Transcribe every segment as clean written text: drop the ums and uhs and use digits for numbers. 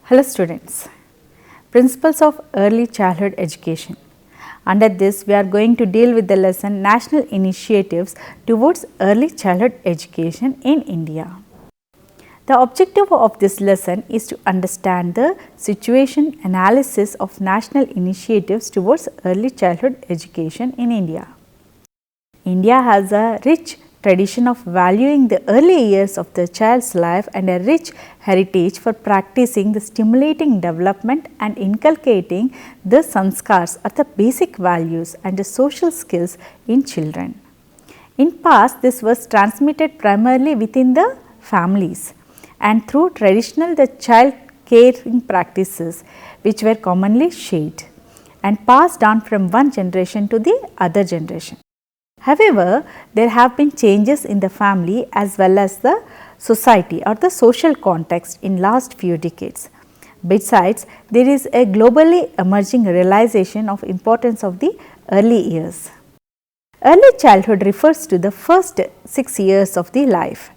Hello students, Principles of Early Childhood Education. Under this we are going to deal with the lesson National Initiatives towards Early Childhood Education in India. The objective of this lesson is to understand the situation analysis of national initiatives towards early childhood education in India. India has a rich tradition of valuing the early years of the child's life and a rich heritage for practicing the stimulating development and inculcating the sanskars or the basic values and the social skills in children. In past, this was transmitted primarily within the families and through traditional the child caring practices which were commonly shared and passed on from one generation to the other generation. However, there have been changes in the family as well as the society or the social context in last few decades. Besides, there is a globally emerging realization of importance of the early years. Early childhood refers to the first 6 years of the life.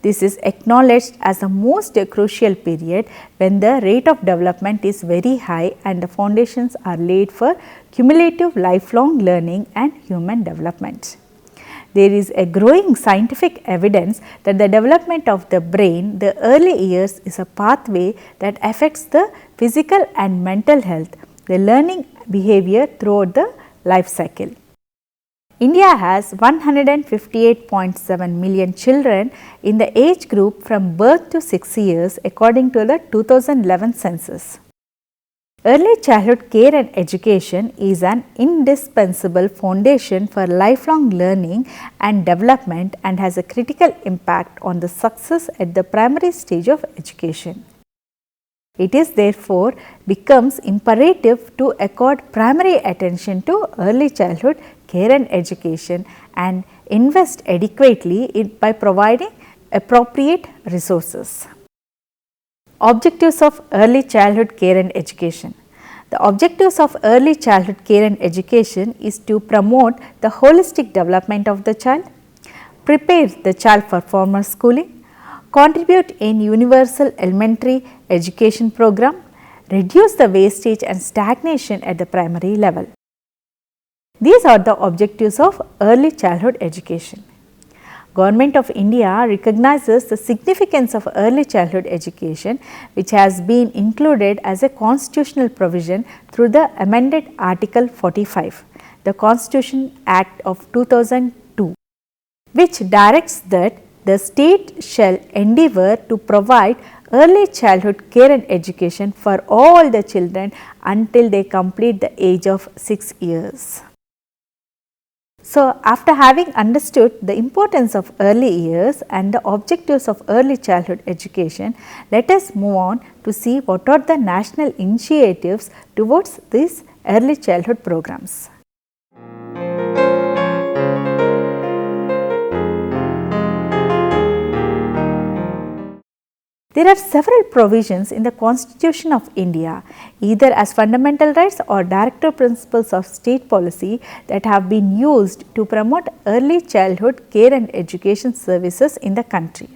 This is acknowledged as the most crucial period when the rate of development is very high and the foundations are laid for cumulative lifelong learning and human development. There is a growing scientific evidence that the development of the brain the early years is a pathway that affects the physical and mental health, the learning behavior throughout the life cycle. India has 158.7 million children in the age group from birth to 6 years according to the 2011 census. Early childhood care and education is an indispensable foundation for lifelong learning and development and has a critical impact on the success at the primary stage of education. It is therefore becomes imperative to accord primary attention to early childhood care and education and invest adequately by providing appropriate resources. Objectives of early childhood care and education. The objectives of early childhood care and education is to promote the holistic development of the child, prepare the child for formal schooling, contribute in universal elementary education program, reduce the wastage and stagnation at the primary level. These are the objectives of early childhood education. Government of India recognizes the significance of early childhood education which has been included as a constitutional provision through the amended Article 45, the Constitution Act of 2002, which directs that the state shall endeavour to provide early childhood care and education for all the children until they complete the age of 6 years. So, after having understood the importance of early years and the objectives of early childhood education, let us move on to see what are the national initiatives towards these early childhood programs. There are several provisions in the Constitution of India, either as fundamental rights or directive principles of state policy that have been used to promote early childhood care and education services in the country.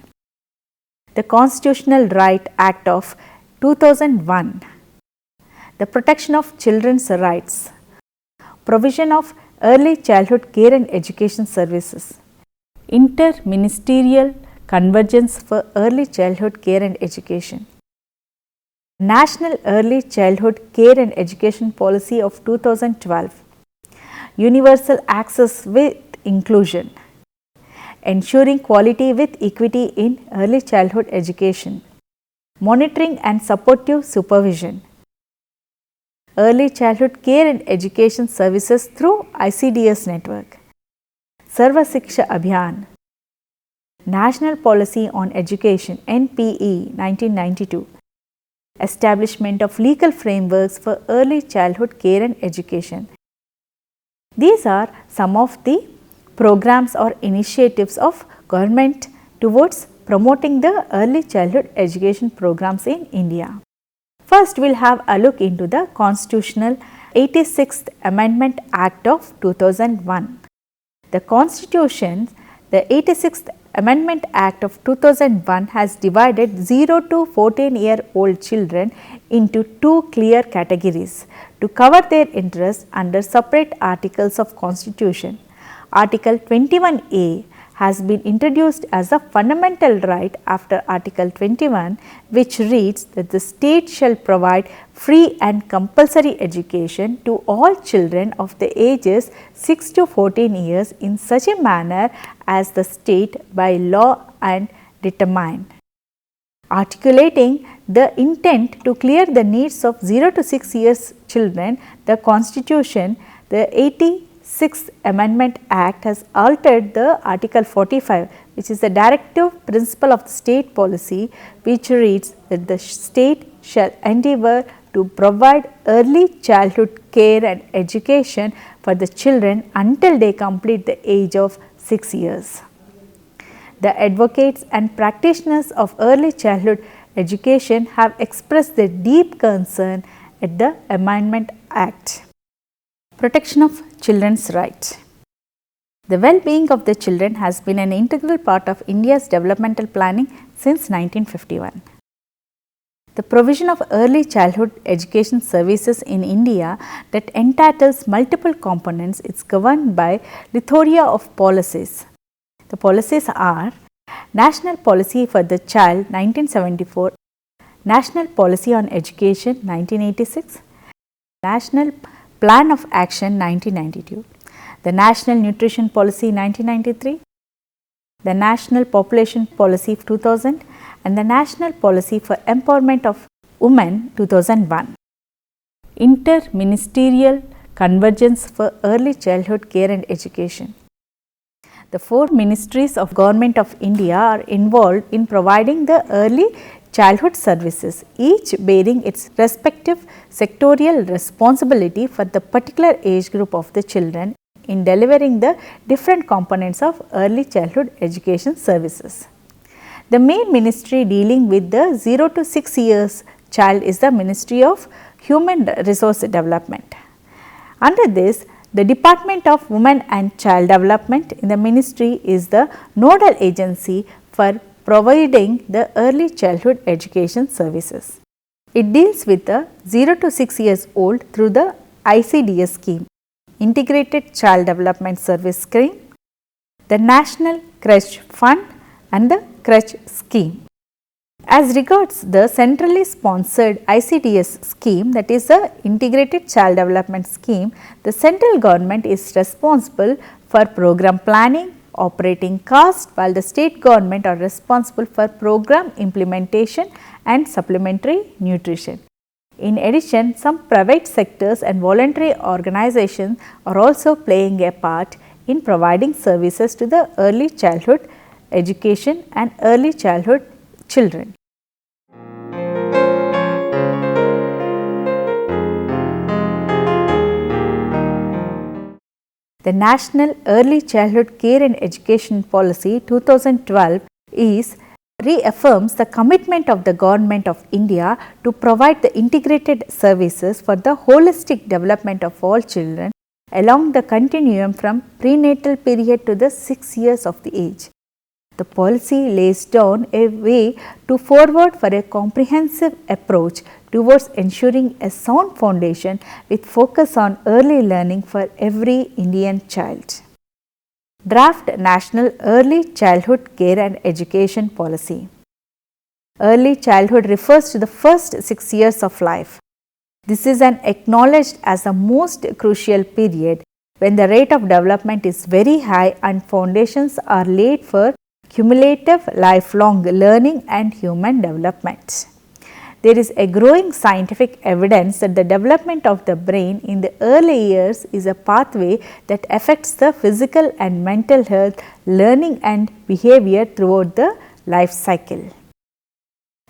The Constitutional Right Act of 2001, the Protection of Children's Rights, provision of early childhood care and education services, interministerial convergence for early childhood care and education, National Early Childhood Care and Education Policy of 2012, Universal Access with Inclusion, ensuring quality with equity in early childhood education, monitoring and supportive supervision, early childhood care and education services through ICDS network, Sarva Shiksha Abhiyan, National Policy on Education NPE 1992, establishment of legal frameworks for early childhood care and education. These are some of the programs or initiatives of government towards promoting the early childhood education programs in India. First, we will have a look into the Constitutional 86th Amendment Act of 2001. The Constitution, the 86th Amendment Act of 2001 has divided 0 to 14-year-old children into two clear categories to cover their interests under separate articles of Constitution. Article 21A has been introduced as a fundamental right after Article 21, which reads that the state shall provide free and compulsory education to all children of the ages 6 to 14 years in such a manner as the state by law and determine. Articulating the intent to clear the needs of 0 to 6 years children, the Constitution, the 86th Amendment Act has altered the Article 45, which is the directive principle of the state policy, which reads that the state shall endeavour to provide early childhood care and education for the children until they complete the age of 6 years. The advocates and practitioners of early childhood education have expressed their deep concern at the Amendment Act. Protection of children's rights. The well-being of the children has been an integral part of India's developmental planning since 1951. The provision of early childhood education services in India that entitles multiple components is governed by lithoria of policies. The policies are National Policy for the Child 1974, National Policy on Education 1986, National Plan of Action 1992, the National Nutrition Policy 1993, the National Population Policy 2000 and the National Policy for Empowerment of Women 2001. Inter-ministerial convergence for early childhood care and education. The 4 ministries of Government of India are involved in providing the early childhood services, each bearing its respective sectorial responsibility for the particular age group of the children in delivering the different components of early childhood education services. The main ministry dealing with the 0 to 6 years child is the Ministry of Human Resource Development. Under this, the Department of Women and Child Development in the ministry is the nodal agency for providing the early childhood education services. It deals with the 0 to 6 years old through the ICDS scheme, Integrated Child Development Service Scheme, the National Creche Fund and the Creche Scheme. As regards the centrally sponsored ICDS scheme, that is the Integrated Child Development Scheme, the central government is responsible for program planning, operating cost, while the state government are responsible for program implementation and supplementary nutrition. In addition, some private sectors and voluntary organizations are also playing a part in providing services to the early childhood education and early childhood children. The National Early Childhood Care and Education Policy 2012 reaffirms the commitment of the Government of India to provide the integrated services for the holistic development of all children along the continuum from prenatal period to the 6 years of the age. The policy lays down a way to forward for a comprehensive approach towards ensuring a sound foundation with focus on early learning for every Indian child. Draft National Early Childhood Care and Education Policy. Early childhood refers to the first 6 years of life. This is acknowledged as the most crucial period when the rate of development is very high and foundations are laid for cumulative lifelong learning and human development. There is a growing scientific evidence that the development of the brain in the early years is a pathway that affects the physical and mental health, learning and behavior throughout the life cycle.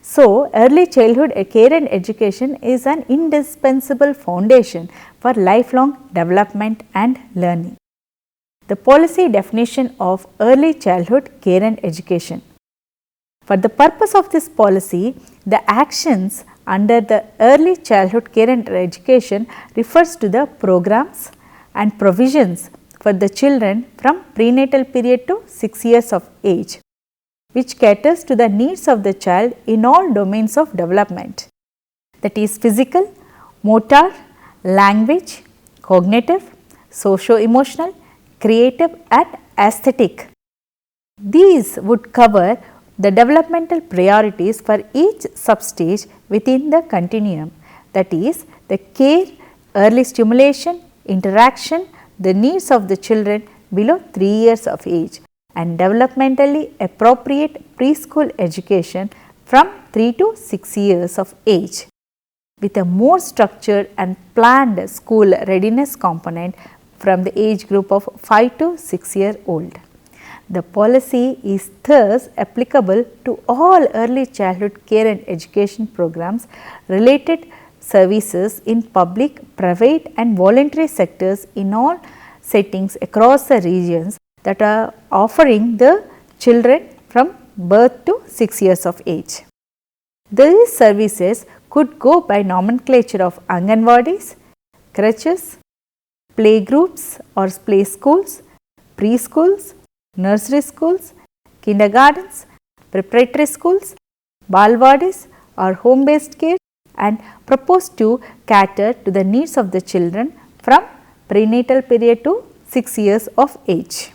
So, early childhood care and education is an indispensable foundation for lifelong development and learning. The policy definition of early childhood care and education. For the purpose of this policy, the actions under the early childhood care and education refers to the programs and provisions for the children from prenatal period to 6 years of age. which caters to the needs of the child in all domains of development, that is physical, motor, language, cognitive, socio-emotional, creative and aesthetic. These would cover the developmental priorities for each substage within the continuum, that is the care, early stimulation, interaction, the needs of the children below 3 years of age, and developmentally appropriate preschool education from 3 to 6 years of age, with a more structured and planned school readiness component from the age group of 5 to 6 year old. The policy is thus applicable to all early childhood care and education programs, related services in public, private and voluntary sectors in all settings across the regions that are offering the children from birth to 6 years of age. These services could go by nomenclature of Anganwadis, creches, playgroups or play schools, preschools, nursery schools, kindergartens, preparatory schools, balwadis or home based care, and proposed to cater to the needs of the children from prenatal period to 6 years of age.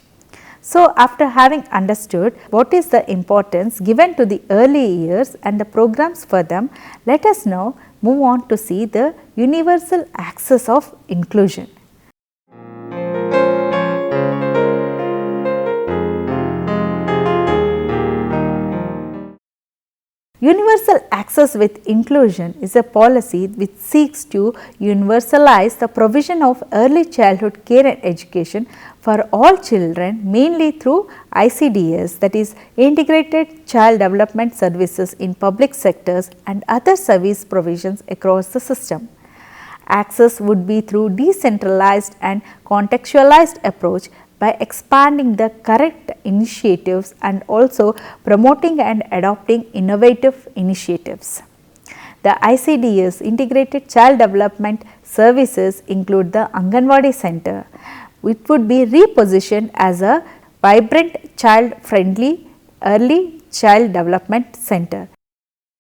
So, after having understood what is the importance given to the early years and the programs for them, let us now move on to see the universal access of inclusion. Universal access with inclusion is a policy which seeks to universalize the provision of early childhood care and education for all children, mainly through ICDS, that is Integrated Child Development Services in public sectors and other service provisions across the system. Access would be through decentralized and contextualized approach by expanding the correct initiatives and also promoting and adopting innovative initiatives. The ICDS Integrated Child Development Services include the Anganwadi Center, which would be repositioned as a vibrant child friendly early child development center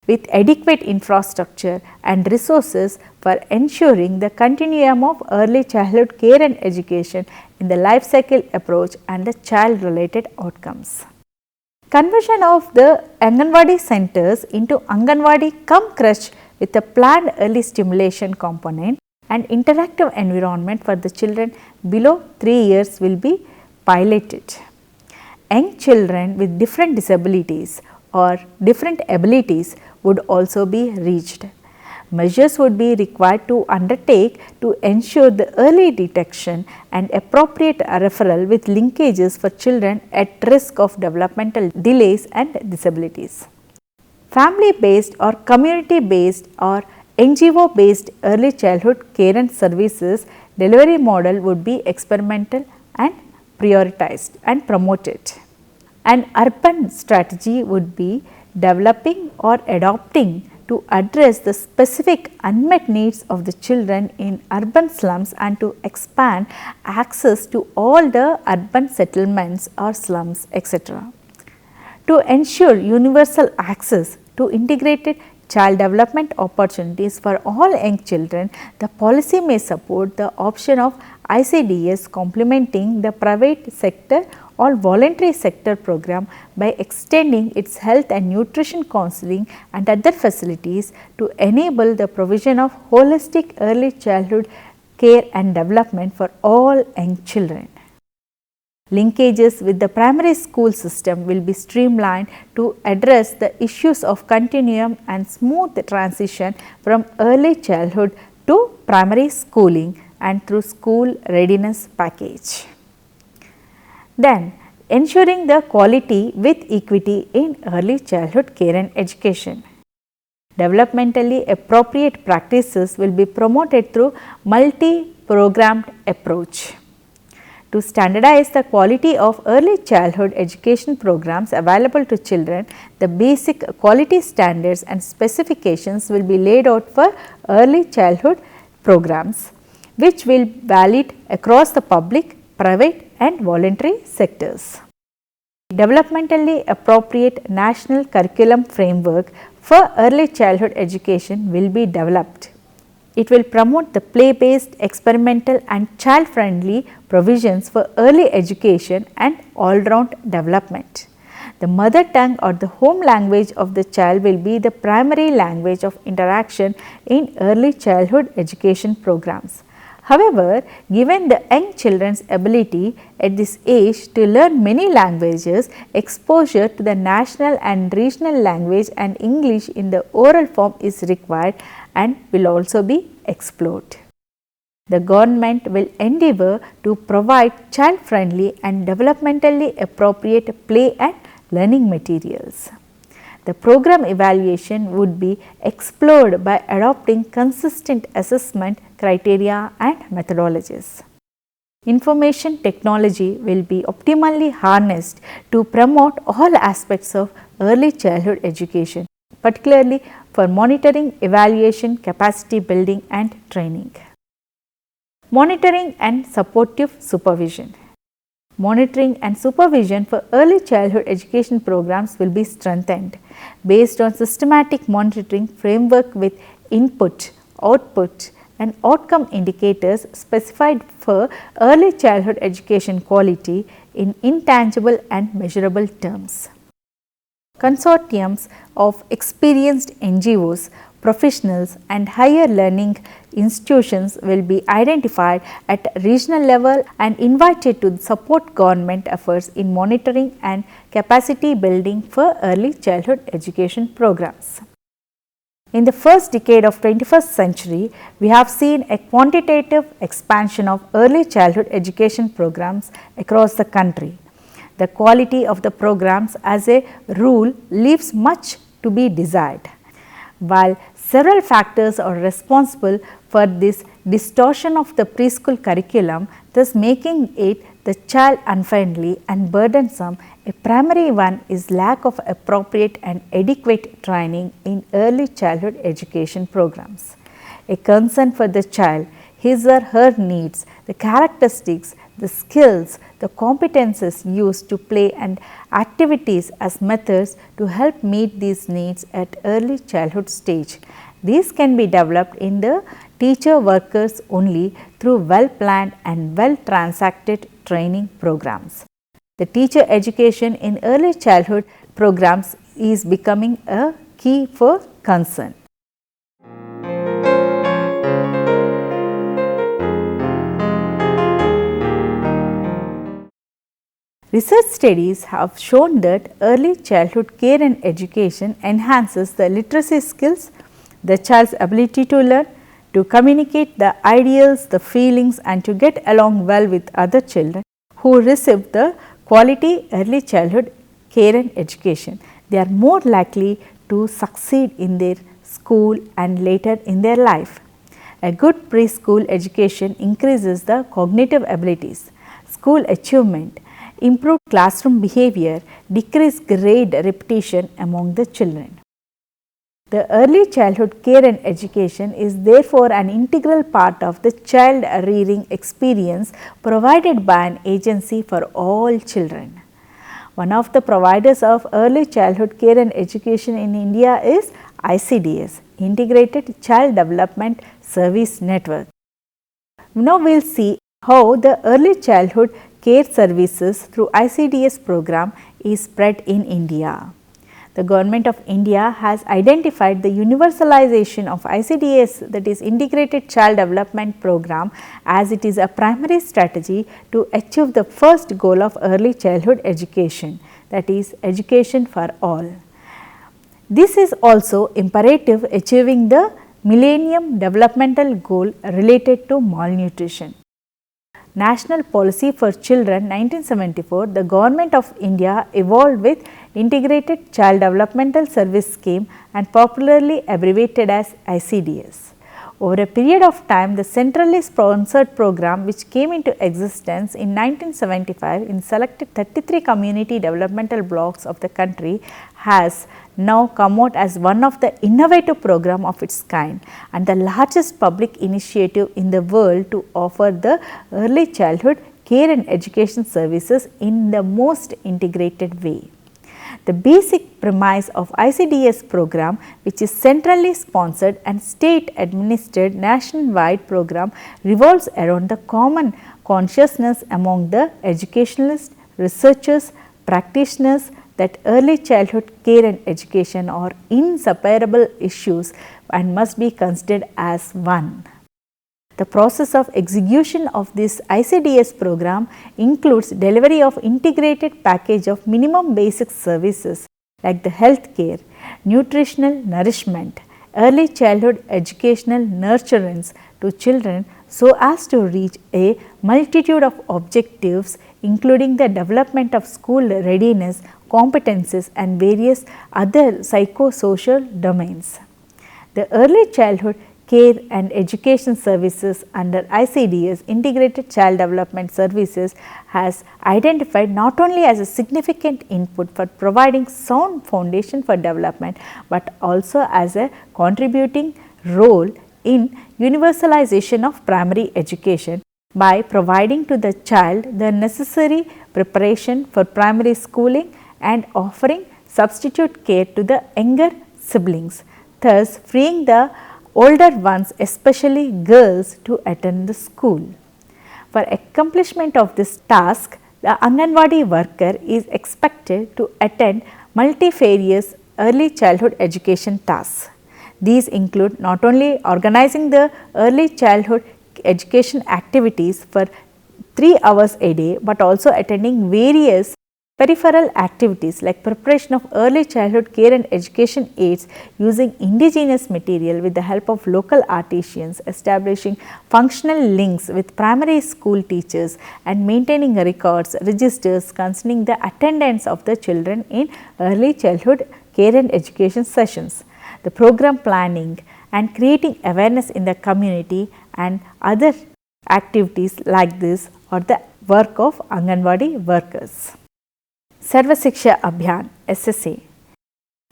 with adequate infrastructure and resources for ensuring the continuum of early childhood care and education in the life cycle approach and the child related outcomes. Conversion of the Anganwadi centers into Anganwadi cum creche with a planned early stimulation component and interactive environment for the children below 3 years will be piloted. Young children with different disabilities or different abilities would also be reached. Measures would be required to undertake to ensure the early detection and appropriate referral with linkages for children at risk of developmental delays and disabilities. Family based or community based or NGO based early childhood care and services delivery model would be experimental and prioritized and promoted. An urban strategy would be developing or adopting to address the specific unmet needs of the children in urban slums and to expand access to all the urban settlements or slums, etc. To ensure universal access to integrated child development opportunities for all young children, the policy may support the option of ICDS complementing the private sector or voluntary sector program by extending its health and nutrition counseling and other facilities to enable the provision of holistic early childhood care and development for all young children. Linkages with the primary school system will be streamlined to address the issues of continuum and smooth transition from early childhood to primary schooling and through school readiness package. Then, ensuring the quality with equity in early childhood care and education. Developmentally appropriate practices will be promoted through multi-programmed approach. To standardize the quality of early childhood education programs available to children, the basic quality standards and specifications will be laid out for early childhood programs, which will valid across the public, private and voluntary sectors. developmentally appropriate national curriculum framework for early childhood education will be developed. It will promote the play-based, experimental and child-friendly provisions for early education and all-round development. The mother tongue or the home language of the child will be the primary language of interaction in early childhood education programs. However, given the young children's ability at this age to learn many languages, exposure to the national and regional language and English in the oral form is required and will also be explored. The government will endeavour to provide child-friendly and developmentally appropriate play and learning materials. The program evaluation would be explored by adopting consistent assessment criteria and methodologies. Information technology will be optimally harnessed to promote all aspects of early childhood education, particularly for monitoring, evaluation, capacity building and training. Monitoring and supportive supervision. Monitoring and supervision for early childhood education programs will be strengthened based on systematic monitoring framework with input, output and outcome indicators specified for early childhood education quality in intangible and measurable terms. Consortiums of experienced NGOs, professionals and higher learning institutions will be identified at regional level and invited to support government efforts in monitoring and capacity building for early childhood education programs. In the first decade of 21st century, we have seen a quantitative expansion of early childhood education programs across the country. The quality of the programs as a rule leaves much to be desired. While several factors are responsible for this distortion of the preschool curriculum, thus making it the child unfriendly and burdensome, a primary one is lack of appropriate and adequate training in early childhood education programs. A concern for the child, his or her needs, the characteristics, the skills, the competences used to play and activities as methods to help meet these needs at early childhood stage. These can be developed in the teacher workers only through well planned and well transacted training programs. The teacher education in early childhood programs is becoming a key for concern. Research studies have shown that early childhood care and education enhances the literacy skills, the child's ability to learn, to communicate the ideas, the feelings and to get along well with other children who receive the quality early childhood care and education. They are more likely to succeed in their school and later in their life. A good preschool education increases the cognitive abilities, school achievement, improved classroom behavior, decreased grade repetition among the children. The early childhood care and education is therefore an integral part of the child rearing experience provided by an agency for all children. One of the providers of early childhood care and education in India is ICDS, Integrated Child Development Service Network. Now we will see how the early childhood care services through ICDS program is spread in India. The Government of India has identified the universalization of ICDS, that is Integrated Child Development Program, as it is a primary strategy to achieve the first goal of early childhood education, that is education for all. This is also imperative achieving the Millennium Developmental Goal related to malnutrition. National Policy for Children 1974, the Government of India evolved with Integrated Child Developmental Service Scheme and popularly abbreviated as ICDS. Over a period of time, the centrally sponsored program, which came into existence in 1975 in selected 33 community developmental blocks of the country, has now come out as one of the innovative program of its kind and the largest public initiative in the world to offer the early childhood care and education services in the most integrated way. The basic premise of ICDS program, which is centrally sponsored and state administered nationwide program, revolves around the common consciousness among the educationalists, researchers, practitioners that early childhood care and education are inseparable issues and must be considered as one. The process of execution of this ICDS program includes delivery of integrated package of minimum basic services like the health care, nutritional nourishment, early childhood educational nurturance to children so as to reach a multitude of objectives including the development of school readiness, competences and various other psychosocial domains. The early childhood care and education services under ICDS Integrated Child Development Services has identified not only as a significant input for providing sound foundation for development, but also as a contributing role in universalization of primary education by providing to the child the necessary preparation for primary schooling and offering substitute care to the younger siblings, thus freeing the older ones, especially girls, to attend the school. For accomplishment of this task, the Anganwadi worker is expected to attend multifarious early childhood education tasks. These include not only organizing the early childhood education activities for 3 hours a day, but also attending various peripheral activities like preparation of early childhood care and education aids using indigenous material with the help of local artisans, establishing functional links with primary school teachers and maintaining records, registers concerning the attendance of the children in early childhood care and education sessions. The program planning and creating awareness in the community and other activities like this are the work of Anganwadi workers. Sarva Shiksha Abhiyan SSA.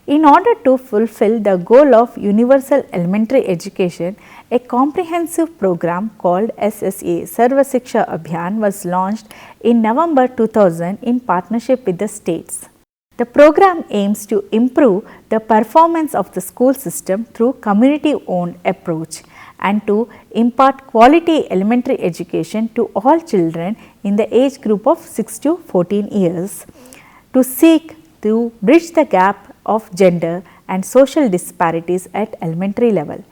In order to fulfill the goal of universal elementary education, a comprehensive program called SSA Sarva Shiksha Abhiyan was launched in November 2000 in partnership with the states. The program aims to improve the performance of the school system through community owned approach and to impart quality elementary education to all children in the age group of 6 to 14 years. To seek to bridge the gap of gender and social disparities at elementary level.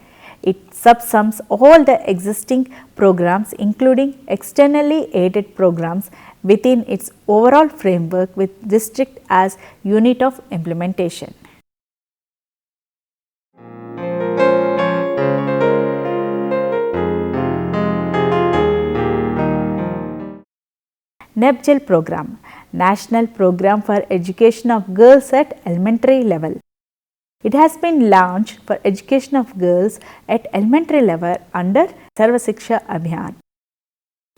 It subsums all the existing programs including externally aided programs within its overall framework with district as unit of implementation. NEPGEL program, National Program for Education of Girls at Elementary Level. It has been launched for education of girls at elementary level under Sarva Shiksha Abhiyan.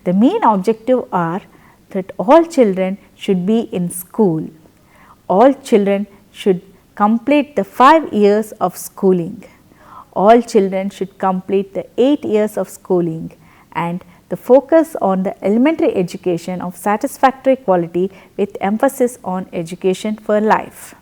The main objective are that all children should be in school. All children should complete the 5 years of schooling. All children should complete the 8 years of schooling, and the focus on the elementary education of satisfactory quality with emphasis on education for life.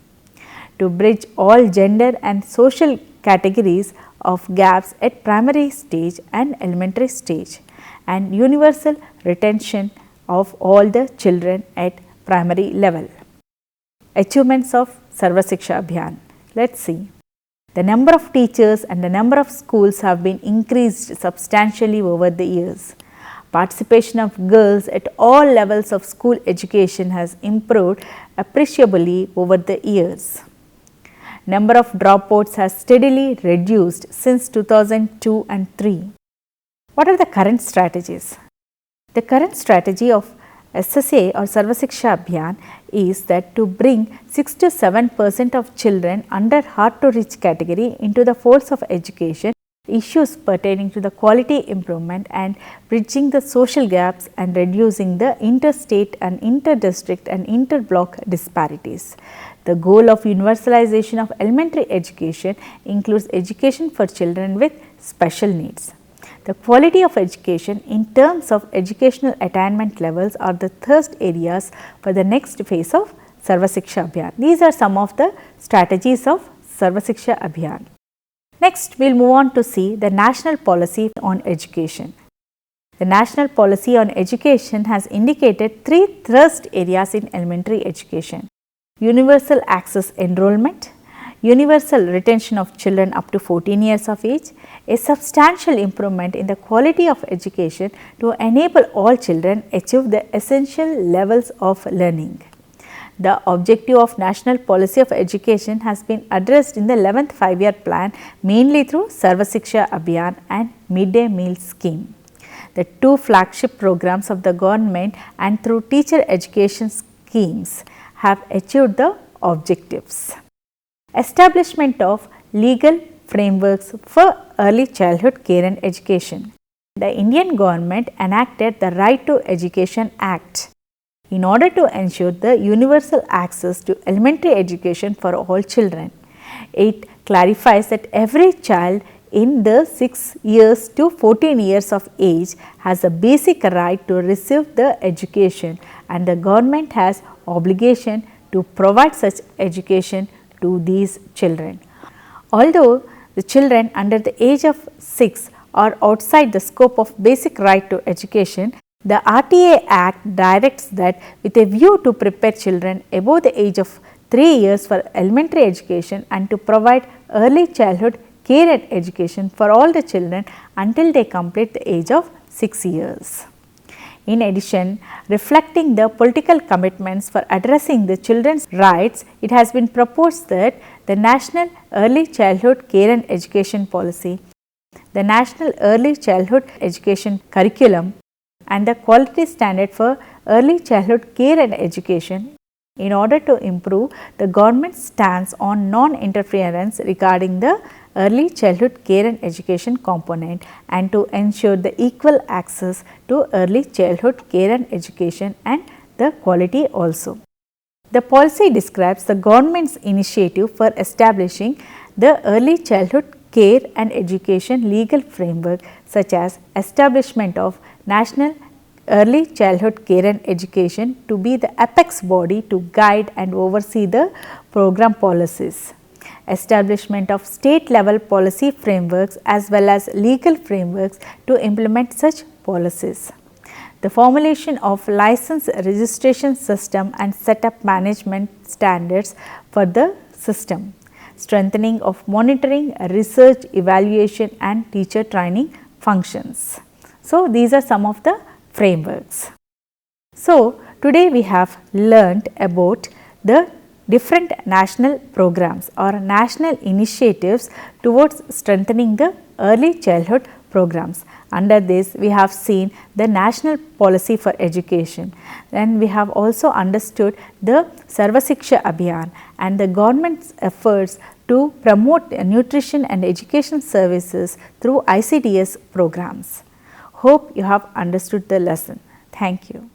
To bridge all gender and social categories of gaps at primary stage and elementary stage, and universal retention of all the children at primary level. Achievements of Sarva Shiksha Abhiyan. Let us see. The number of teachers and the number of schools have been increased substantially over the years. Participation of girls at all levels of school education has improved appreciably over the years. Number of dropouts has steadily reduced since 2002 and 3. What are the current strategies? The current strategy of SSA or Sarva Shiksha Abhiyan is that to bring 6 to 7% of children under hard to reach category into the folds of education, issues pertaining to the quality improvement and bridging the social gaps and reducing the interstate and interdistrict and interblock disparities. The goal of universalization of elementary education includes education for children with special needs. The quality of education in terms of educational attainment levels are the thrust areas for the next phase of Sarva Shiksha Abhiyan. These are some of the strategies of Sarva Shiksha Abhiyan. Next, we will move on to see the national policy on education. The national policy on education has indicated three thrust areas in elementary education: universal access enrollment, universal retention of children up to 14 years of age, a substantial improvement in the quality of education to enable all children achieve the essential levels of learning. The objective of national policy of education has been addressed in the 11th 5-year plan mainly through Sarva Shiksha Abhiyan and midday meal scheme. The two flagship programs of the government and through teacher education schemes have achieved the objectives. Establishment of legal frameworks for early childhood care and education. The Indian government enacted the Right to Education Act in order to ensure the universal access to elementary education for all children. It clarifies that every child in the 6 years to 14 years of age has a basic right to receive the education, and the government has obligation to provide such education to these children. Although the children under the age of 6 are outside the scope of basic right to education, the RTA Act directs that with a view to prepare children above the age of 3 years for elementary education and to provide early childhood care and education for all the children until they complete the age of 6 years. In addition, reflecting the political commitments for addressing the children's rights, it has been proposed that the National Early Childhood Care and Education Policy, the National Early Childhood Education Curriculum and the Quality Standard for Early Childhood Care and Education in order to improve the government's stance on non-interference regarding the early childhood care and education component and to ensure the equal access to early childhood care and education and the quality also. The policy describes the government's initiative for establishing the early childhood care and education legal framework, such as establishment of National Early Childhood Care and Education to be the apex body to guide and oversee the program policies, establishment of state level policy frameworks as well as legal frameworks to implement such policies, the formulation of license registration system and set up management standards for the system, strengthening of monitoring, research, evaluation and teacher training functions. So, these are some of the frameworks. So, today we have learnt about the different national programs or national initiatives towards strengthening the early childhood programs. Under this, we have seen the national policy for education, then we have also understood the Sarva Shiksha Abhiyan and the government's efforts to promote nutrition and education services through ICDS programs. Hope you have understood the lesson. Thank you.